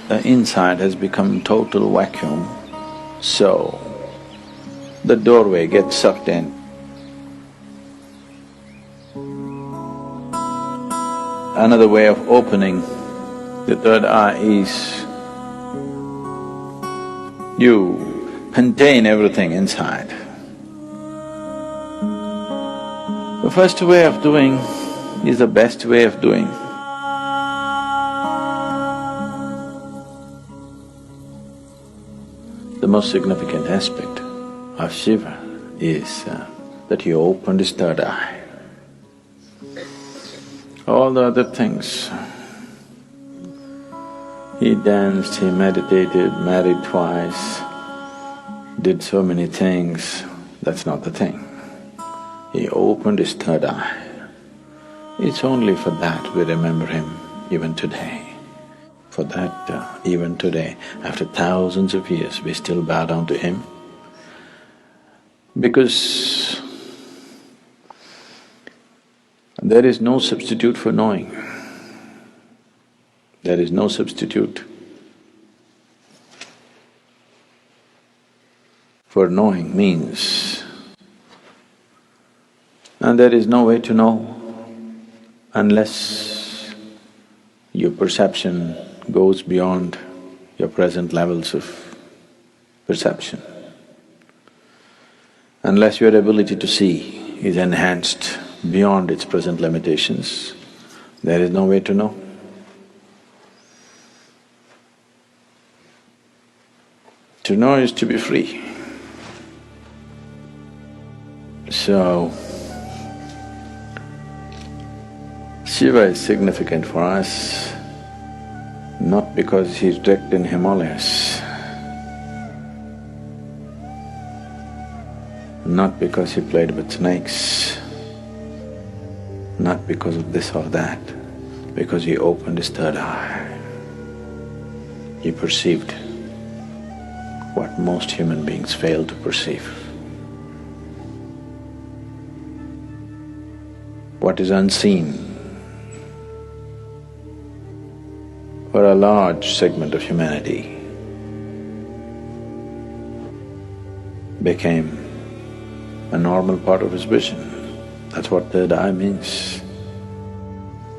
the inside has become total vacuum, so the doorway gets sucked in. Another way of opening the third eye is you contain everything inside. The first way of doing is the best way of doing. The most significant aspect of Shiva is that he opened his third eye. All the other things, he danced, he meditated, married twice, did so many things, that's not the thing. He opened his third eye. It's only for that we remember him even today. For that, even today, after thousands of years, we still bow down to him. Because there is no substitute for knowing. There is no substitute for knowing means. And there is no way to know unless your perception goes beyond your present levels of perception. Unless your ability to see is enhanced beyond its present limitations, there is no way to know. To know is to be free. So, Shiva is significant for us not because he's wrecked in Himalayas, not because he played with snakes, not because of this or that, because he opened his third eye. He perceived what most human beings fail to perceive. What is unseen for a large segment of humanity became a normal part of his vision. That's what third eye means.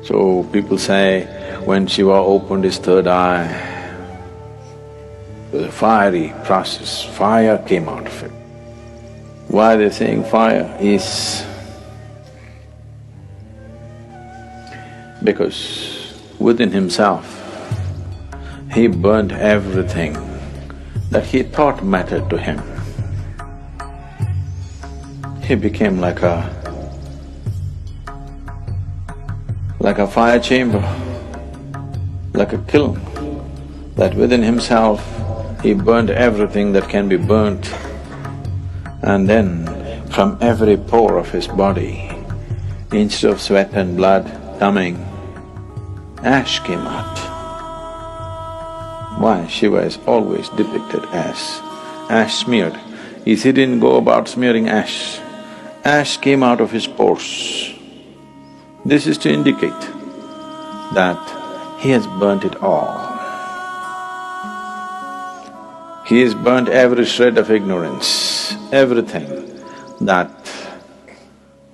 So people say, when Shiva opened his third eye, it was a fiery process, fire came out of it. Why they're saying fire is because within himself, he burnt everything that he thought mattered to him. He became like a fire chamber, like a kiln, that within himself he burnt everything that can be burnt, and then from every pore of his body, instead of sweat and blood coming, ash came out. Why? Shiva is always depicted as ash smeared. He didn't go about smearing ash. Ash came out of his pores. This is to indicate that he has burnt it all. He has burnt every shred of ignorance, everything that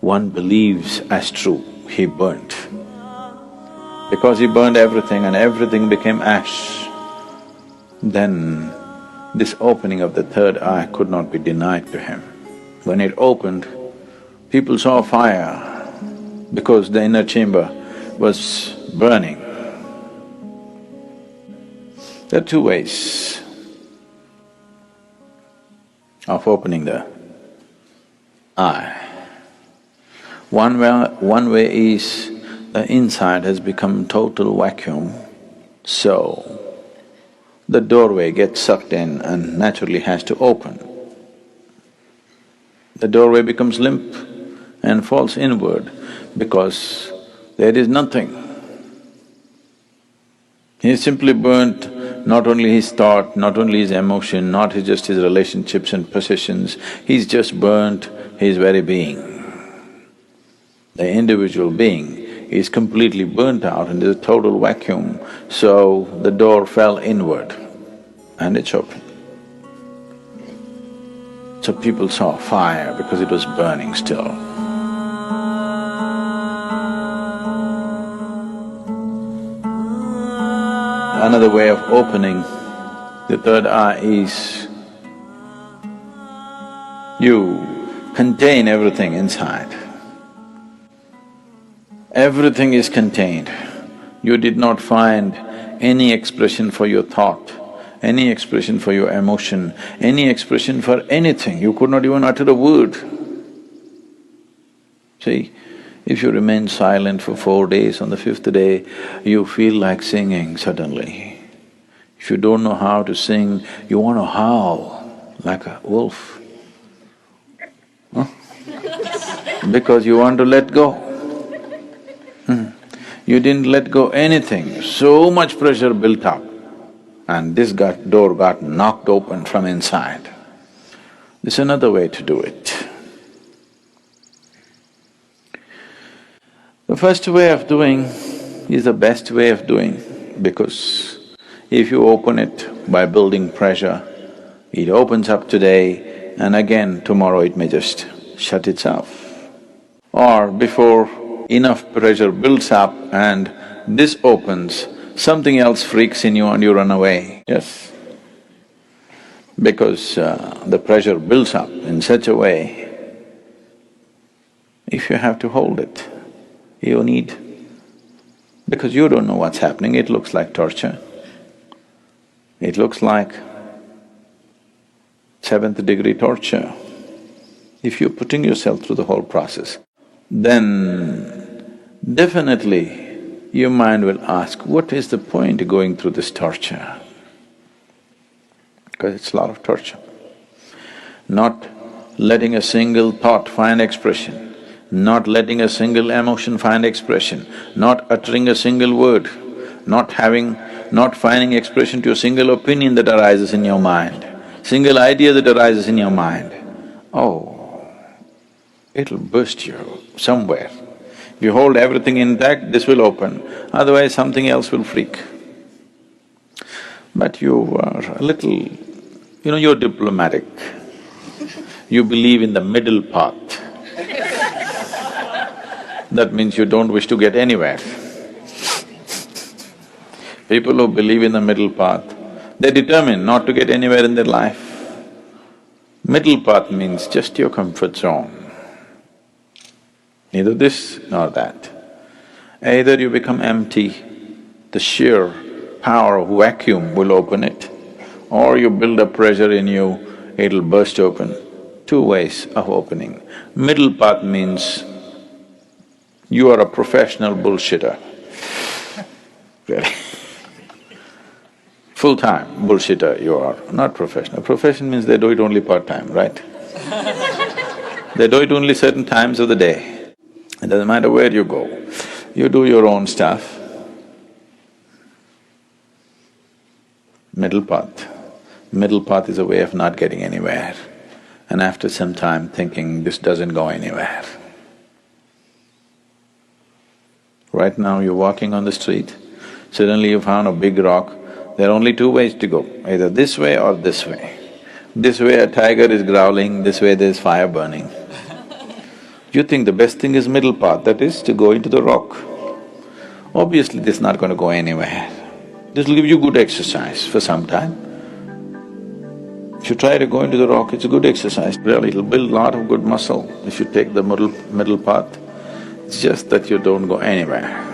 one believes as true, he burnt. Because he burned everything and everything became ash, then this opening of the third eye could not be denied to him. When it opened, people saw fire because the inner chamber was burning. There are two ways of opening the eye. One way is the inside has become total vacuum, so the doorway gets sucked in and naturally has to open. The doorway becomes limp and falls inward because there is nothing. He simply burnt not only his thought, not only his emotion, not just his relationships and possessions, he's just burnt his very being. The individual being is completely burnt out and there's a total vacuum, so the door fell inward and it's open. So people saw fire because it was burning still. Another way of opening the third eye is you contain everything inside. Everything is contained. You did not find any expression for your thought, any expression for your emotion, any expression for anything. You could not even utter a word. See, if you remain silent for 4 days, on the 5th day, you feel like singing suddenly. If you don't know how to sing, you want to howl like a wolf. Huh? Because you want to let go. You didn't let go anything, so much pressure built up, and this door got knocked open from inside. This is another way to do it. The first way of doing is the best way of doing, because if you open it by building pressure, it opens up today and again tomorrow it may just shut itself. Or before enough pressure builds up and this opens, something else freaks in you and you run away. Yes. Because the pressure builds up in such a way, if you have to hold it, you need… because you don't know what's happening, it looks like torture. It looks like 7th degree torture. If you're putting yourself through the whole process, then definitely your mind will ask, what is the point of going through this torture? Because it's a lot of torture. Not letting a single thought find expression, not letting a single emotion find expression, not uttering a single word, not finding expression to a single opinion that arises in your mind, single idea that arises in your mind. Oh, it'll burst you somewhere. If you hold everything intact, this will open, otherwise something else will freak. But you are a little… you're diplomatic. You believe in the middle path. That means you don't wish to get anywhere. People who believe in the middle path, they're determined not to get anywhere in their life. Middle path means just your comfort zone. Neither this nor that. Either you become empty, the sheer power of vacuum will open it, or you build up pressure in you, it'll burst open. 2 ways of opening. Middle path means you are a professional bullshitter. Really. Full-time bullshitter you are, not professional. Profession means they do it only part-time, right? They do it only certain times of the day. It doesn't matter where you go, you do your own stuff. Middle path. Middle path is a way of not getting anywhere, and after some time thinking, this doesn't go anywhere. Right now you're walking on the street, suddenly you found a big rock, there are only 2 ways to go, either this way or this way. This way a tiger is growling, this way there's fire burning. You think the best thing is middle path, that is to go into the rock. Obviously this is not going to go anywhere. This will give you good exercise for some time. If you try to go into the rock, it's a good exercise, really, it'll build a lot of good muscle if you take the middle path. It's just that you don't go anywhere.